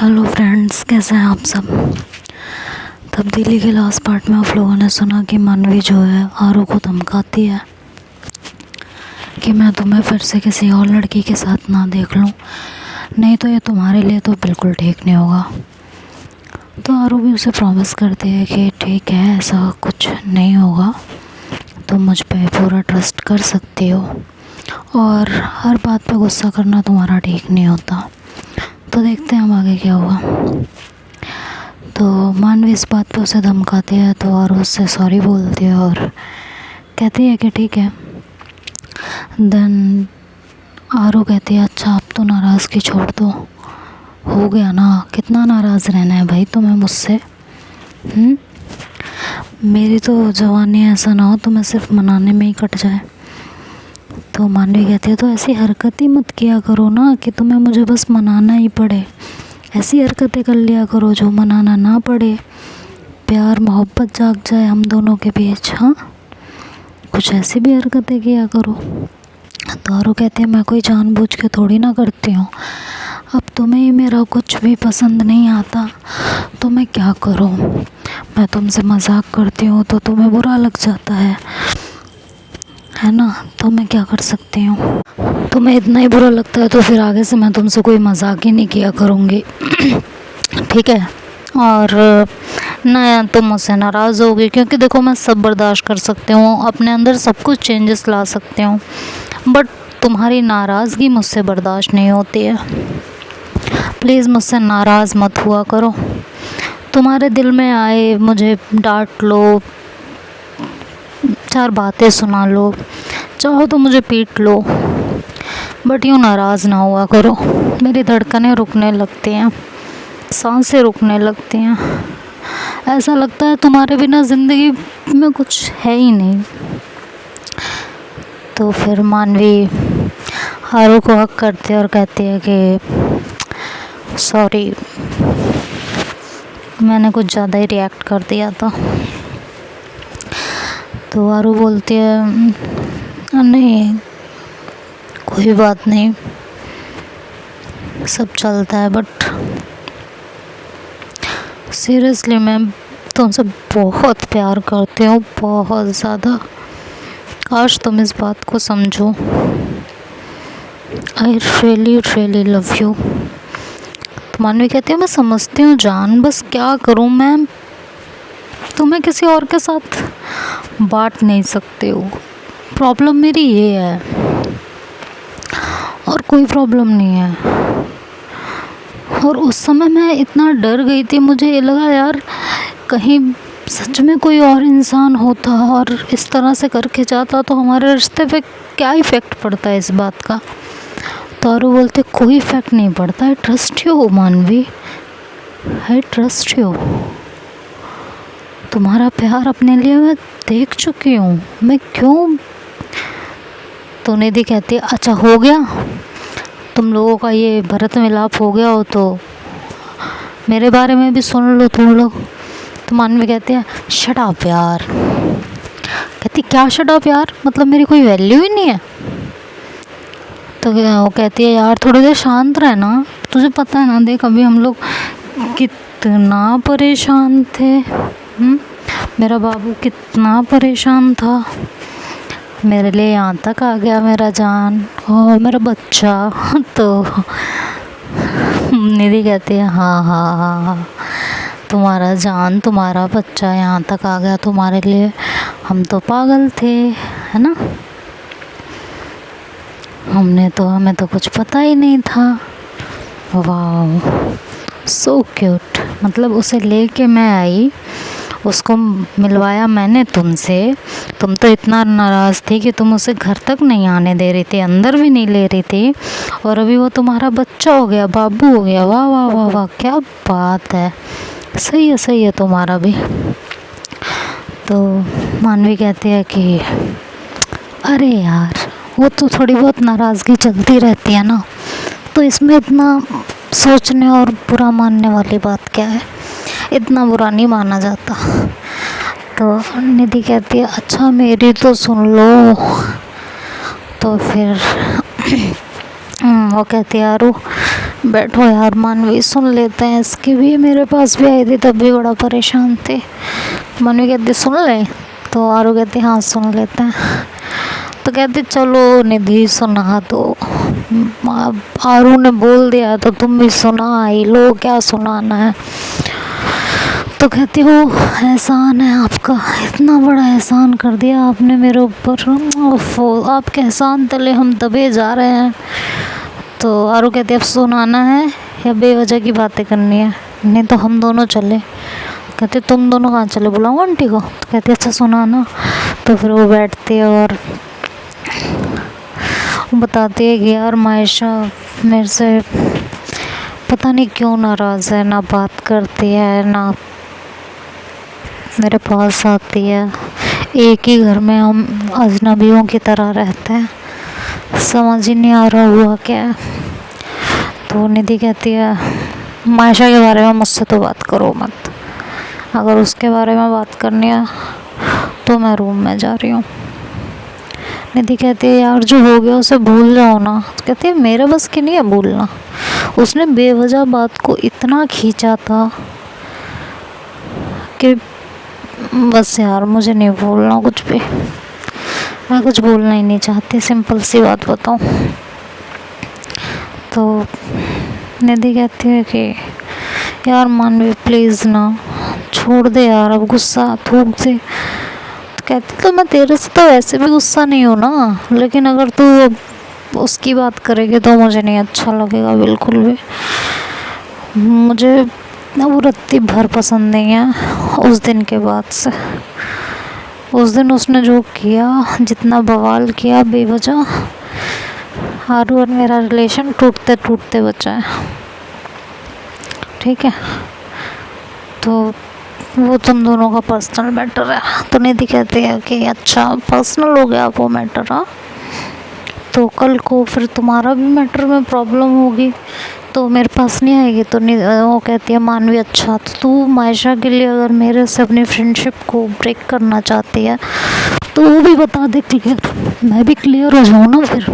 Hello friends, कैसे हैं आप सब। तब्दीली के लास्ट पार्ट में आप लोगों ने सुना कि मानवी जो है आरू को धमकाती है कि मैं तुम्हें फिर से किसी और लड़की के साथ ना देख लूँ, नहीं तो ये तुम्हारे लिए तो बिल्कुल ठीक नहीं होगा। तो आरू भी उसे प्रॉमिस करती है कि ठीक है, ऐसा कुछ नहीं होगा, तुम मुझ पे पूरा ट्रस्ट कर सकती हो और हर बात पे गुस्सा करना तुम्हारा ठीक नहीं होता। तो देखते हैं अब आगे क्या हुआ। तो मानवी इस बात पे उसे धमकाती है तो और उससे सॉरी बोलती है और कहती है कि ठीक है। देन आरू कहती है अच्छा, अब तो नाराज़गी छोड़ दो, हो गया ना, कितना नाराज़ रहना है भाई तुम्हें मुझसे। मेरी तो जवानी ऐसा ना हो तुम्हें सिर्फ मनाने में ही कट जाए। तो मानवी कहती है तो ऐसी हरकत ही मत किया करो ना कि तुम्हें मुझे बस मनाना ही पड़े। ऐसी हरकतें कर लिया करो जो मनाना ना पड़े, प्यार मोहब्बत जाग जाए हम दोनों के बीच। हाँ, कुछ ऐसी भी हरकतें किया करो। तो आरू कहते हैं मैं कोई जानबूझ के थोड़ी ना करती हूँ, अब तुम्हें ही मेरा कुछ भी पसंद नहीं आता तो मैं क्या करूँ। मैं तुमसे मजाक करती हूँ तो तुम्हें बुरा लग जाता है ना, तो मैं क्या कर सकती हूँ। तुम्हें इतना ही बुरा लगता है तो फिर आगे से मैं तुमसे कोई मजाक ही नहीं किया करूँगी। ठीक है। और ना तुम मुझसे नाराज़ होगी, क्योंकि देखो मैं सब बर्दाश्त कर सकती हूँ, अपने अंदर सब कुछ चेंजेस ला सकती हूँ, बट तुम्हारी नाराज़गी मुझसे बर्दाश्त नहीं होती है। प्लीज़ मुझसे नाराज़ मत हुआ करो। तुम्हारे दिल में आए मुझे डांट लो, चार बातें सुना लो, चाहो तो मुझे पीट लो, बट यूँ नाराज़ ना हुआ करो। मेरी धड़कनें रुकने लगती हैं, सांसें रुकने लगती हैं, ऐसा लगता है तुम्हारे बिना ज़िंदगी में कुछ है ही नहीं। तो फिर मानवी आरू को हक करती है और कहती है कि सॉरी, मैंने कुछ ज़्यादा ही रिएक्ट कर दिया था। तो आरू बोलती है नहीं, कोई बात नहीं, सब चलता है, बट सीरियसली मैं तुमसे बहुत प्यार करती हूँ, बहुत ज़्यादा। काश तुम इस बात को समझो। I really really love you. तो मानवी कहती है मैं समझती हूँ जान, बस क्या करूँ मैं, तुम्हें किसी और के साथ बांट नहीं सकती हूँ। प्रॉब्लम मेरी ये है और कोई प्रॉब्लम नहीं है। और उस समय मैं इतना डर गई थी, मुझे ये लगा यार कहीं सच में कोई और इंसान होता और इस तरह से करके जाता तो हमारे रिश्ते पे क्या इफ़ेक्ट पड़ता है इस बात का। तो आरू बोलते कोई इफ़ेक्ट नहीं पड़ता, आई ट्रस्ट यू मानवी, आई ट्रस्ट यू। तुम्हारा प्यार अपने लिए मैं देख चुकी हूँ, मैं क्यों। तो निधि कहती है अच्छा हो गया, तुम लोगों का ये भरत मिलाप हो गया हो तो मेरे बारे में भी सुन लो तुम लोग। तो मानवी कहती है शट अप यार। कहती क्या शट अप यार, मतलब मेरी कोई वैल्यू ही नहीं है। तो वो कहती है यार थोड़ी देर शांत रह ना, तुझे पता है ना, देख अभी हम लोग कितना परेशान थे। मेरा बाबू कितना परेशान था, मेरे लिए यहाँ तक आ गया मेरा जान और मेरा बच्चा। तो निधि कहती है हाँ हाँ हाँ हाँ, तुम्हारा जान तुम्हारा बच्चा यहाँ तक आ गया तुम्हारे लिए, हम तो पागल थे, है ना, हमें तो कुछ पता ही नहीं था। वाह सो क्यूट। मतलब उसे लेके मैं आई, उसको मिलवाया मैंने तुमसे, तुम तो इतना नाराज़ थी कि तुम उसे घर तक नहीं आने दे रही थी, अंदर भी नहीं ले रही थी, और अभी वो तुम्हारा बच्चा हो गया, बाबू हो गया। वाह वाह वाह वाह, क्या बात है, सही है तुम्हारा भी। तो मानवी कहती है कि अरे यार वो तो थोड़ी बहुत नाराज़गी चलती रहती है ना, तो इसमें इतना सोचने और बुरा मानने वाली बात क्या है, इतना बुरा नहीं माना जाता। तो निधि कहती है अच्छा मेरी तो सुन लो। तो फिर वो कहती है आरू बैठो यार मानवी, सुन लेते हैं इसकी भी। मेरे पास भी आई थी तब भी बड़ा परेशान थे। मानवी कहती सुन ले, तो आरू कहती हाँ सुन लेते हैं। तो कहती चलो निधि सुना दो। अब आरू ने बोल दिया तो तुम भी सुना ही लो, क्या सुनाना है। तो कहती हो एहसान है आपका, इतना बड़ा एहसान कर दिया आपने मेरे ऊपर, आपके एहसान तले हम दबे जा रहे हैं। तो आरू कहती अब सुनाना है या बेवजह की बातें करनी है, नहीं तो हम दोनों चले। कहते तुम दोनों कहाँ चले, बुलाओ आंटी को। तो कहती अच्छा सुनाना। तो फिर वो बैठती है और बताती है कि यार मायशा मेरे से पता नहीं क्यों नाराज़ है, ना बात करती है ना मेरे पास आती है। एक ही घर में हम अजनबियों की तरह रहते हैं, समझ ही नहीं आ रहा हुआ क्या है। तो निधि कहती है मायशा के बारे में मुझसे तो बात करो मत, अगर उसके बारे में बात करनी है तो मैं रूम में जा रही हूँ। निधि कहती है यार जो हो गया उसे भूल जाओ ना। तो कहती है मेरे बस की नहीं है भूलना, उसने बेवजह बात को इतना खींचा था कि बस यार मुझे नहीं भूलना कुछ भी, मैं कुछ बोलना ही नहीं चाहती, सिंपल सी बात बताऊँ। तो निधि कहती है कि यार मानवी प्लीज़ ना छोड़ दे यार, अब गुस्सा थूक दे। तो कहती तो मैं तेरे से तो वैसे भी गुस्सा नहीं हूँ ना, लेकिन अगर तू अब उसकी बात करेगी तो मुझे नहीं अच्छा लगेगा बिल्कुल भी। मुझे वो रत्ती भर पसंद नहीं है उस दिन के बाद से। उस दिन उसने जो किया, जितना बवाल किया बेवजह, आरू और मेरा रिलेशन टूटते टूटते बचा है। ठीक है, तो वो तुम दोनों का पर्सनल मैटर है। तो निधि कहती है कि अच्छा पर्सनल हो गया वो मैटर, हाँ तो कल को फिर तुम्हारा भी मैटर में प्रॉब्लम होगी तो मेरे पास नहीं आएगी। तो वो कहती है मानवी अच्छा तो तू मायशा के लिए अगर मेरे से अपनी फ्रेंडशिप को ब्रेक करना चाहती है तो वो भी बता दे क्लियर, मैं भी क्लियर हो जाऊँ ना। फिर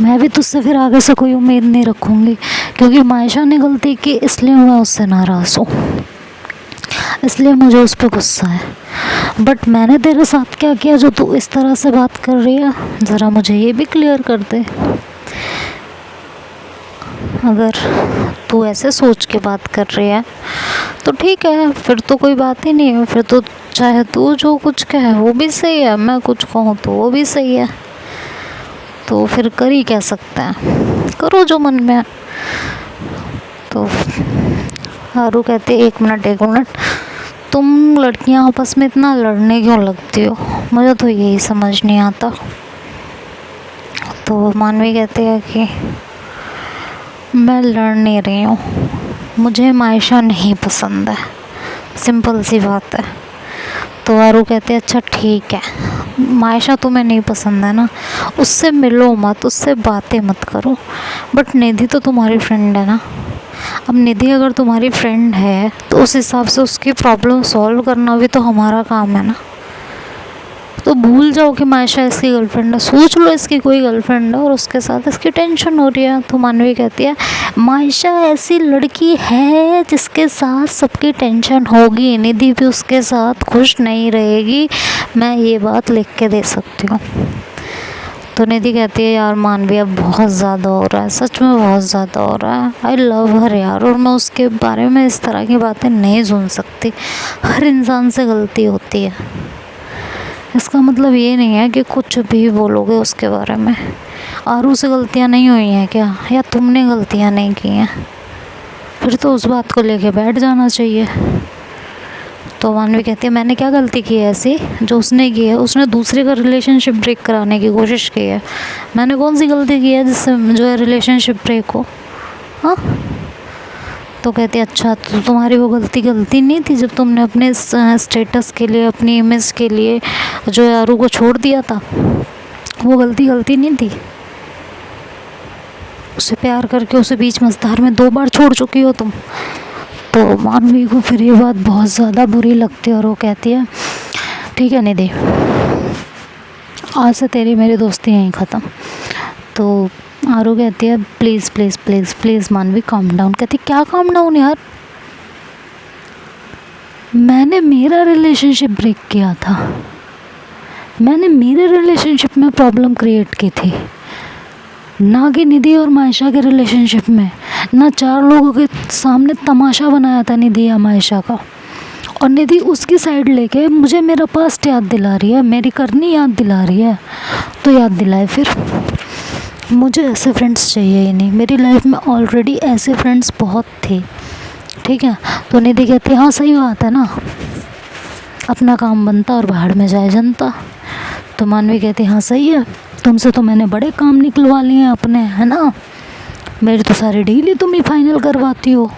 मैं भी तुझसे फिर आगे से कोई उम्मीद नहीं रखूँगी, क्योंकि मायशा ने गलती की इसलिए मैं उससे नाराज़ हूँ, इसलिए मुझे उस पर गुस्सा है। बट मैंने तेरे साथ क्या किया जो तू इस तरह से बात कर रही है, ज़रा मुझे ये भी क्लियर कर दे। अगर तू ऐसे सोच के बात कर रही है तो ठीक है, फिर तो कोई बात ही नहीं है, फिर तो चाहे तू जो कुछ कहे वो भी सही है, मैं कुछ कहूँ तो वो भी सही है, तो फिर कर ही कह सकते हैं, करो जो मन में है। तो आरू कहते एक मिनट तुम लड़कियां आपस में इतना लड़ने क्यों लगती हो, मुझे तो यही समझ नहीं आता। तो मानवी कहती है कि मैं लड़ नहीं रही हूँ, मुझे मायशा नहीं पसंद है, सिंपल सी बात है। तो आरू कहते अच्छा ठीक है, मायशा तुम्हें नहीं पसंद है ना, उससे मिलो मत, उससे बातें मत करो, बट निधि तो तुम्हारी फ्रेंड है ना। अब निधि अगर तुम्हारी फ्रेंड है तो उस हिसाब से उसकी प्रॉब्लम सॉल्व करना भी तो हमारा काम है ना। तो भूल जाओ कि मायशा इसकी गर्लफ्रेंड है, सोच लो इसकी कोई गर्लफ्रेंड है और उसके साथ इसकी टेंशन हो रही है। तो मानवी कहती है मायशा ऐसी लड़की है जिसके साथ सबकी टेंशन होगी, निधि भी उसके साथ खुश नहीं रहेगी, मैं ये बात लिख के दे सकती हूँ। तो निधि कहती है यार मानवी अब बहुत ज़्यादा हो रहा है, सच में बहुत ज़्यादा हो रहा है, आई लव हर यार, और मैं उसके बारे में इस तरह की बातें नहीं सुन सकती, हर इंसान से गलती होती है। इसका मतलब ये नहीं है कि कुछ भी बोलोगे उसके बारे में। आरू से गलतियाँ नहीं हुई हैं क्या, या तुमने गलतियाँ नहीं की हैं, फिर तो उस बात को लेके बैठ जाना चाहिए। तो मानवी कहती है मैंने क्या गलती की है ऐसी जो उसने की है, उसने दूसरे का रिलेशनशिप ब्रेक कराने की कोशिश की है, मैंने कौन सी गलती की है जिससे जो है रिलेशनशिप ब्रेक हो, हाँ। तो कहती है अच्छा तो तुम्हारी वो गलती नहीं थी जब तुमने अपने स्टेटस के लिए, अपनी इमेज के लिए जो है आरू को छोड़ दिया था, वो गलती नहीं थी, उसे प्यार करके उसे बीच मझधार में 2 बार छोड़ चुकी हो तुम। तो मानवी को फिर ये बात बहुत ज़्यादा बुरी लगती है और वो कहती है ठीक है निधि, आज से तेरी मेरी दोस्ती यहीं ख़त्म। तो आरू कहती है प्लीज़ प्लीज़ प्लीज़ प्लीज़ मानवी काम डाउन। कहती क्या काम डाउन यार, मैंने मेरा रिलेशनशिप ब्रेक किया था, मैंने मेरे रिलेशनशिप में प्रॉब्लम क्रिएट की थी, ना कि निधि और मायशा के रिलेशनशिप में। ना 4 लोगों के सामने तमाशा बनाया था निधि या मायशा का, और निधि उसकी साइड लेके मुझे मेरा पास्ट याद दिला रही है, मेरी करनी याद दिला रही है। तो याद दिलाए फिर, मुझे ऐसे फ्रेंड्स चाहिए ही नहीं। मेरी लाइफ में ऑलरेडी ऐसे फ्रेंड्स बहुत थे, ठीक है। तो निधि कहती हाँ सही बात है ना, अपना काम बनता और बाहर में जाए जनता। तो मानवी कहती हाँ सही है, तुमसे तो मैंने बड़े काम निकलवा लिए हैं अपने, है ना, मेरी तो सारी डील ही तुम ही फाइनल करवाती हो।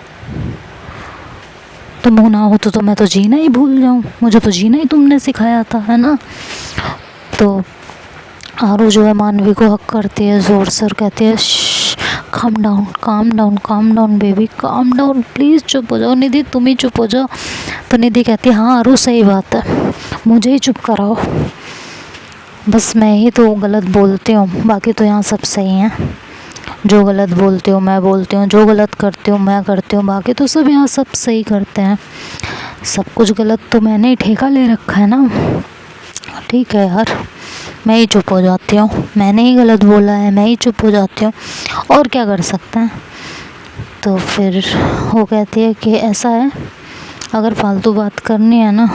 तुम ना हो तो मैं तो जीना ही भूल जाऊँ, मुझे तो जीना ही तुमने सिखाया था, है ना। तो आरू जो है मानवी को हक करती है ज़ोर से और कहती है calm down calm down calm down baby calm down, please चुप हो जाओ निधि, तुम ही चुप हो जाओ। तो निधि कहती है हाँ आरू सही बात है, मुझे ही चुप कराओ, बस मैं ही तो गलत बोलती हूँ, बाकी तो यहाँ सब सही हैं। जो गलत बोलती हूँ मैं बोलती हूँ, जो गलत करती हूँ मैं करती हूँ, बाकी तो सब यहाँ सब सही करते हैं। सब कुछ गलत तो मैंने ही ठेका ले रखा है ना। ठीक है यार, मैं ही चुप हो जाती हूँ, मैंने ही गलत बोला है, मैं ही चुप हो जाती हूँ, और क्या कर सकते हैं। तो फिर वो कहती है कि ऐसा है, अगर फालतू बात करनी है ना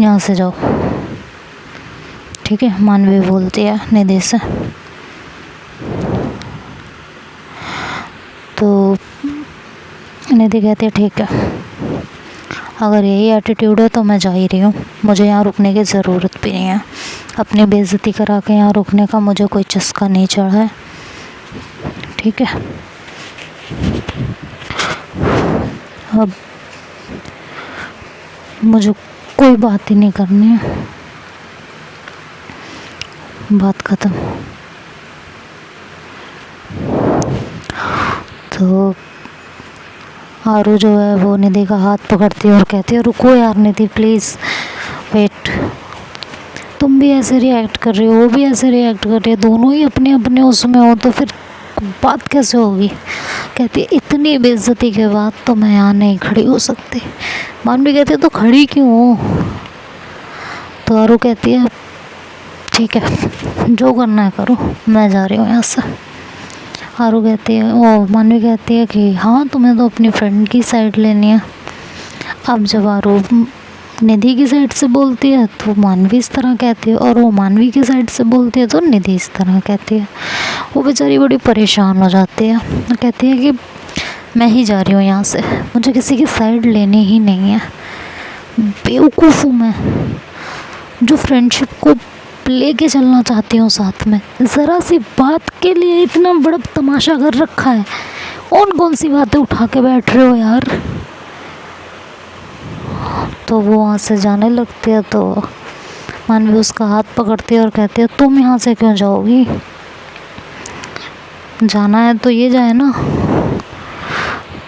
यहाँ से जाओ, ठीक है। मानवी बोलती है निधि से। तो निधि कहती है ठीक है, अगर यही एटीट्यूड है तो मैं जा ही रही हूँ, मुझे यहाँ रुकने की ज़रूरत भी नहीं है, अपनी बेइज्जती करा के यहाँ रुकने का मुझे कोई चस्का नहीं चढ़ा है, ठीक है। अब मुझे कोई बात ही नहीं करनी है, बात ख़त्म। तो आरू जो है वो निधि का हाथ पकड़ती है और कहती है रुको यार निधि प्लीज़ वेट, तुम भी ऐसे रिएक्ट कर रही हो, वो भी ऐसे रिएक्ट कर रही है, दोनों ही अपने अपने उसमें हो तो फिर बात कैसे होगी। कहती है इतनी बेइज्जती के बाद तो मैं यहाँ नहीं खड़ी हो सकती। मानवी कहती है तो खड़ी क्यों हो। तो आरू कहती है ठीक है जो करना है करो, मैं जा रही हूँ यहाँ से। आरू कहती है ओ मानवी कहती है कि हाँ तुम्हें तो अपनी फ्रेंड की साइड लेनी है। अब जब आरू निधि की साइड से बोलती है तो मानवी इस तरह कहती है, और वो मानवी की साइड से बोलती है तो निधि इस तरह कहती है। वो बेचारी बड़ी परेशान हो जाती है, कहती है कि मैं ही जा रही हूँ यहाँ से, मुझे किसी की साइड लेनी ही नहीं है। बेवकूफ़ हूँ मैं जो फ्रेंडशिप को लेके चलना चाहती हूँ साथ में, ज़रा सी बात के लिए इतना बड़ा तमाशा कर रखा है। कौन सी बातें उठा के बैठ रहे हो यार। तो वो वहाँ से जाने लगती है तो मानवी उसका हाथ पकड़ती है और कहती है तुम यहाँ से क्यों जाओगी, जाना है तो ये जाए ना।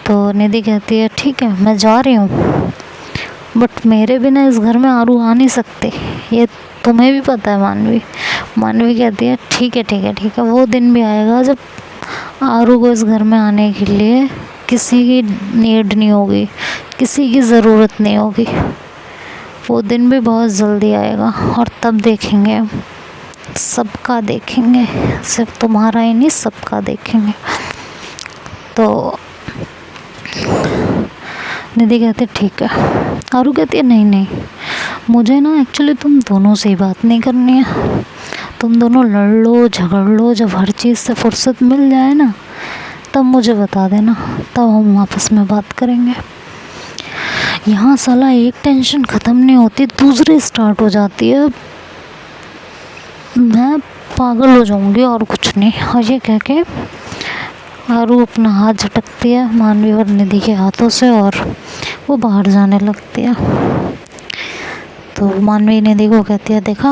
तो निधि कहती है ठीक है मैं जा रही हूँ, बट मेरे बिना इस घर में आरू आ नहीं सकते, ये तुम्हें भी पता है मानवी। मानवी कहती है ठीक है ठीक है ठीक है, वो दिन भी आएगा जब आरू को इस घर में आने के लिए किसी की नीड नहीं होगी, किसी की ज़रूरत नहीं होगी। वो दिन भी बहुत जल्दी आएगा और तब देखेंगे, सबका देखेंगे, सिर्फ तुम्हारा ही नहीं सबका देखेंगे। तो निधि कहती है ठीक है। आरू कहती है नहीं नहीं, मुझे ना एक्चुअली तुम दोनों से ही बात नहीं करनी है, तुम दोनों लड़ लो झगड़ लो, जब हर चीज़ से फुर्सत मिल जाए ना तब मुझे बता देना, तब हम आपस में बात करेंगे। यहाँ साला एक टेंशन ख़त्म नहीं होती दूसरी स्टार्ट हो जाती है, मैं पागल हो जाऊँगी और कुछ नहीं। और ये कह के आरू अपना हाथ झटकती है मानवी और निधि के हाथों से और वो बाहर जाने लगती है। तो मानवी निधि को कहती है देखा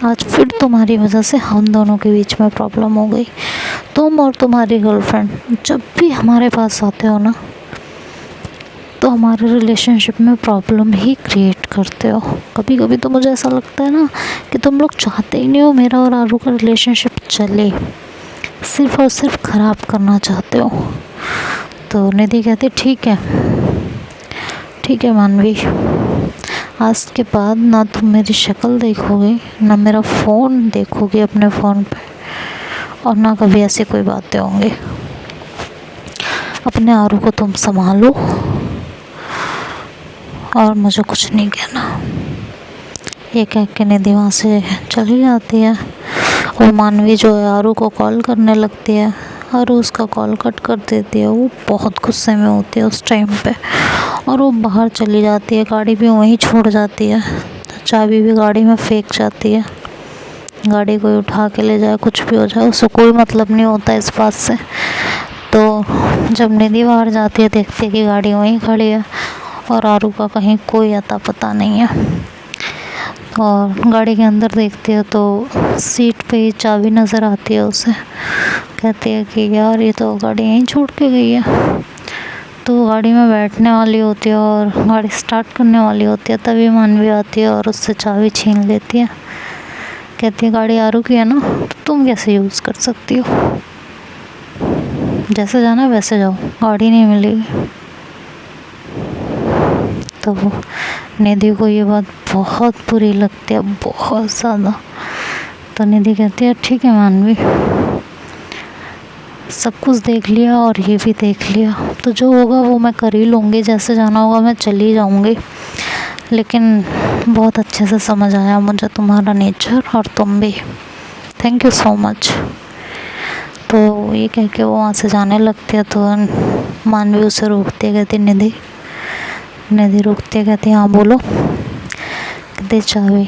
आज फिर तुम्हारी वजह से हम दोनों के बीच में प्रॉब्लम हो गई, तुम और तुम्हारी गर्लफ्रेंड जब भी हमारे पास आते हो ना तो हमारे रिलेशनशिप में प्रॉब्लम ही क्रिएट करते हो। कभी कभी तो मुझे ऐसा लगता है ना कि तुम लोग चाहते ही नहीं हो मेरा और आरू का रिलेशनशिप चले, सिर्फ़ और सिर्फ ख़राब करना चाहते हो। तो निधि कहती ठीक है मानवी, आज के बाद ना तुम मेरी शक्ल देखोगे, ना मेरा फ़ोन देखोगे अपने फ़ोन पे, और ना कभी ऐसी कोई बातें होंगी। अपने आरू को तुम संभालो और मुझे कुछ नहीं कहना। ये कह के निधि वहाँ से चली जाती है और मानवी जो है आरू को कॉल करने लगती है। आरू उसका कॉल कट कर देती है। वो बहुत गुस्से में होती है उस टाइम पे और वो बाहर चली जाती है। गाड़ी भी वहीं छोड़ जाती है, चाबी भी गाड़ी में फेंक जाती है। गाड़ी कोई उठा के ले जाए, कुछ भी हो जाए, उससे कोई मतलब नहीं होता इस बात से। तो जब निधि बाहर जाती है, देखती है कि गाड़ी वहीं खड़ी है और आरू का कहीं कोई अता पता नहीं है। और गाड़ी के अंदर देखती है तो सीट पे ही चाबी नज़र आती है उसे। कहती है कि यार ये तो गाड़ी यहीं छोड़ के गई है। तो गाड़ी में बैठने वाली होती है और गाड़ी स्टार्ट करने वाली होती है, तभी मानवी आती है और उससे चाबी छीन लेती है। कहती है गाड़ी आरू की है ना, तो तुम कैसे यूज़ कर सकती हो, जैसे जाना वैसे जाओ, गाड़ी नहीं मिलेगी। तो निधि को ये बात बहुत बुरी लगती है, बहुत ज़्यादा। तो निधि कहती है ठीक है मानवी, सब कुछ देख लिया और ये भी देख लिया, तो जो होगा वो मैं कर ही लूँगी, जैसे जाना होगा मैं चली जाऊँगी। लेकिन बहुत अच्छे से समझ आया मुझे तुम्हारा नेचर, और तुम भी, थैंक यू सो मच। तो ये कह के वो वहाँ से जाने लगती है। तो मानवी उसे रोकती है, कहती निधि रोकती है, कहती हाँ बोलो। कहती चाबी,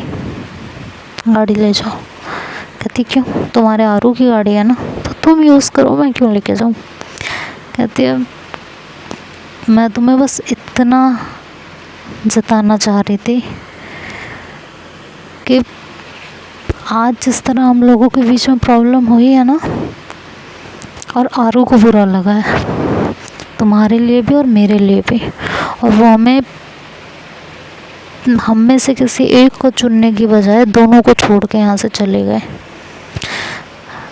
गाड़ी ले जाओ। कहती क्यों, तुम्हारे आरू की गाड़ी है ना, तो तुम यूज़ करो, मैं क्यों लेके जाऊँ। कहती है मैं तुम्हें बस इतना जताना चाह रही थी कि आज जिस तरह हम लोगों के बीच में प्रॉब्लम हुई है ना, और आरू को बुरा लगा है, तुम्हारे लिए भी और मेरे लिए भी, और वो हम में से किसी एक को चुनने की बजाय दोनों को छोड़ के यहाँ से चले गए।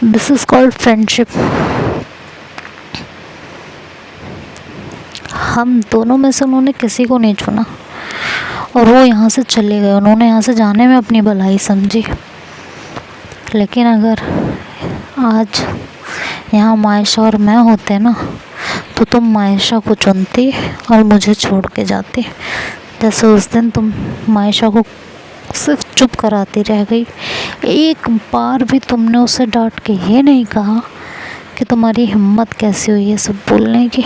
This is called friendship. हम दोनों में से उन्होंने किसी को नहीं चुना और वो यहाँ से चले गए। उन्होंने यहाँ से जाने में अपनी भलाई समझी। लेकिन अगर आज यहाँ मायशा और मैं होते ना, तो तुम मायशा को चुनती और मुझे छोड़ के जाती। जैसे उस दिन तुम मायशा को सिर्फ चुप कराती रह गई, एक बार भी तुमने उसे डांट के ये नहीं कहा कि तुम्हारी हिम्मत कैसी हुई ये सब बोलने की।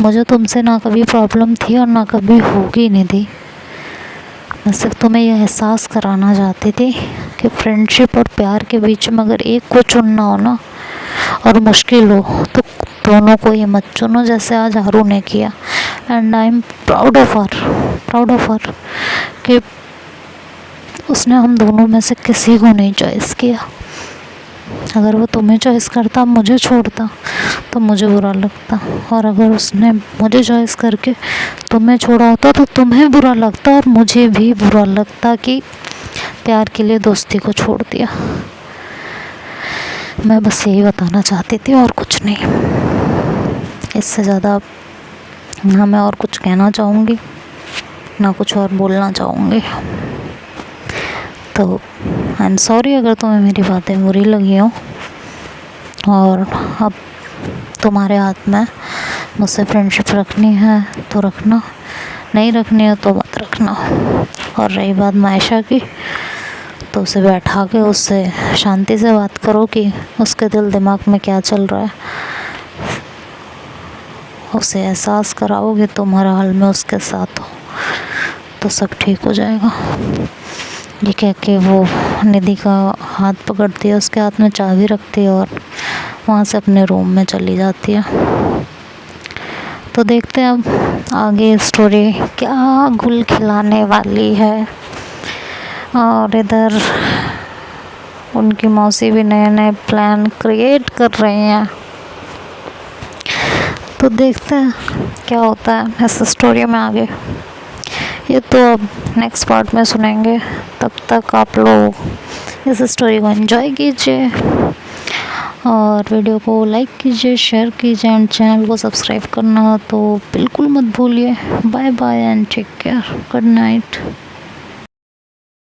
मुझे तुमसे ना कभी प्रॉब्लम थी और ना कभी होगी नहीं थी। मैं सिर्फ तुम्हें यह एहसास कराना चाहती थी कि फ्रेंडशिप और प्यार के बीच में अगर एक को चुनना हो ना, और मुश्किल हो, तो दोनों को ही मत चुनो, जैसे आज आरू ने किया। And I am proud of her कि उसने हम दोनों में से किसी को नहीं चॉइस किया। अगर वो तुम्हें चॉइस करता, मुझे छोड़ता, तो मुझे बुरा लगता, और अगर उसने मुझे चॉइस करके तुम्हें छोड़ा होता तो तुम्हें बुरा लगता और मुझे भी बुरा लगता कि प्यार के लिए दोस्ती को छोड़ दिया। मैं बस यही बताना चाहती थी और कुछ नहीं। इससे ज़्यादा ना मैं और कुछ कहना चाहूँगी, ना कुछ और बोलना चाहूँगी। तो आई एम सॉरी अगर तुम्हें मेरी बातें बुरी लगी हो, और अब तुम्हारे हाथ में, मुझसे फ्रेंडशिप रखनी है तो रखना, नहीं रखनी है तो मत रखना। और रही बात मायशा की, तो उसे बैठा के उससे शांति से बात करो कि उसके दिल दिमाग में क्या चल रहा है। उसे एहसास कराओ कि तुम हर हाल में उसके साथ हो, तो सब ठीक हो जाएगा। ये कह के वो निधि का हाथ पकड़ती है, उसके हाथ में चाबी रखती है और वहाँ से अपने रूम में चली जाती है। तो देखते हैं अब आगे स्टोरी क्या गुल खिलाने वाली है। और इधर उनकी मौसी भी नए नए प्लान क्रिएट कर रही हैं। तो देखते हैं क्या होता है इस स्टोरी में आगे। ये तो अब नेक्स्ट पार्ट में सुनेंगे। तब तक आप लोग इस स्टोरी को एंजॉय कीजिए और वीडियो को लाइक कीजिए, शेयर कीजिए एंड चैनल को सब्सक्राइब करना तो बिल्कुल मत भूलिए। Bye bye and take care, good night.